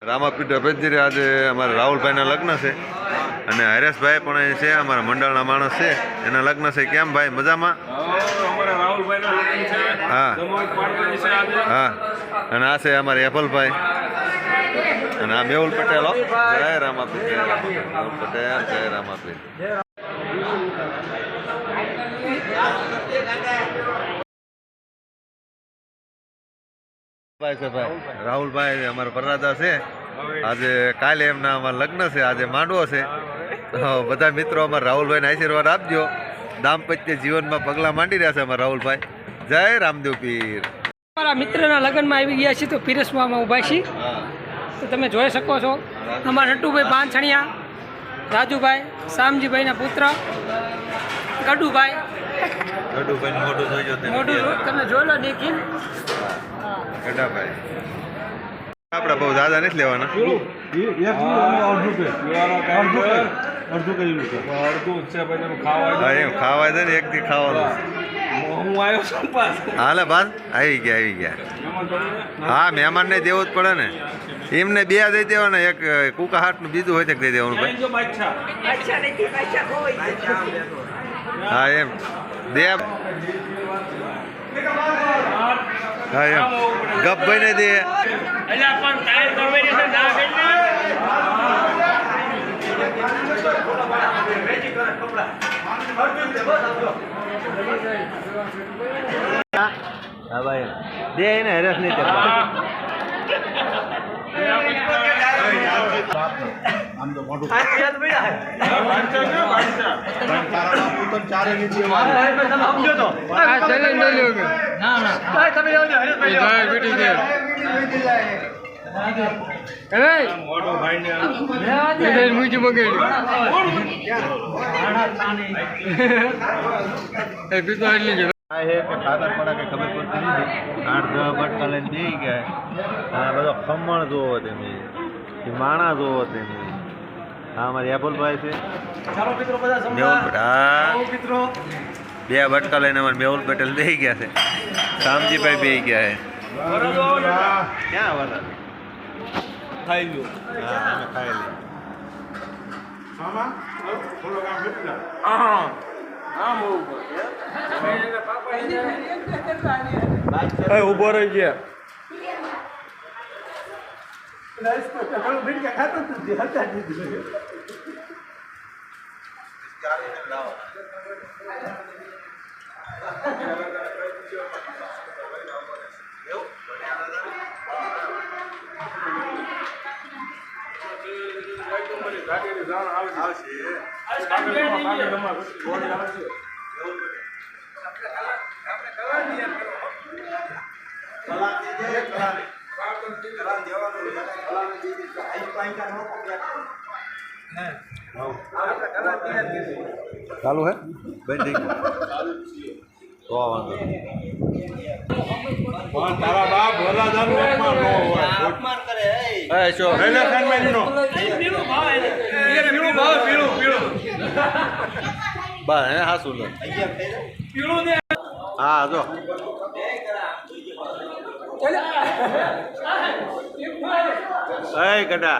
રામાપીર ડભેજરી આજે અમારા રાહુલભાઈના લગ્ન છે અને હરેશભાઈ પણ છે, અમારા મંડળના માણસ છે, એના લગ્ન છે. કેમ ભાઈ મજામાં? હા હા. અને આ છે અમારા એફલભાઈ અને આ મેહુલ પટેલ. જય રામાપીર, જય મેહુલ પટેલ, જય રામાપીર. રાહુલભાઈ અમારા પરરાદા છે. આજે કાલે એમના અમારા લગ્ન છે, આજે માંડવો છે. બધા મિત્રો અમારા રાહુલભાઈને આશીર્વાદ આપજો. દાંપત્ય જીવનમાં પગલાં માંડી રહ્યા છે અમારા રાહુલભાઈ. જય રામદેવ પીર. અમારા મિત્રના લગ્નમાં આવી ગયા છીએ તો પીરસવામાં ઊભા છીએ. તો તમે જોઈ શકો છો અમારા નટુભાઈ પાંછણિયા, રાજુભાઈ, શામજીભાઈના પુત્ર ગડુભાઈ. ગડુભાઈ મોઢું જોઈજો, મોઢું તમે જોઈ લો દેખી. ગડાભાઈ આપણે બહુ દાદા નથી લેવાના. ખાવા દે ને, એક થી ખાવાનું. હાલે બાદ આવી ગયા. હા, મહેમાન ને દેવું જ પડે ને. એમને બે દઈ દેવાના, એક કુકા હાટ નું, બીજું હોય દઈ દેવાનું ભાઈ. હા એમ દે. હા એમ ગપ ભાઈ ને દે. હા ભાઈ દે એને હરેશ નહીં તે. આમ તો મોટું ખાતર પડા કે ખબર પડતી નથી. 8-10 બટકા લઈને દઈ ગયા. બધો ખમણ જોવો તમે, માણા જોવો તમે. હા અમારી એપલભાઈ છે, બે બટકા લઈને અમારે મેહુલ પટેલ દઈ ગયા છે. શામજીભાઈ બે ગયા છે. ક્યાં વરસાદ ખાઈ લ્યો? હા અમે ખાઈ લઈએ. ઉભો રહી ગયા. ચાલુ હે ભાઈ? તો વાંધો તારા બાપ હા જો ગડા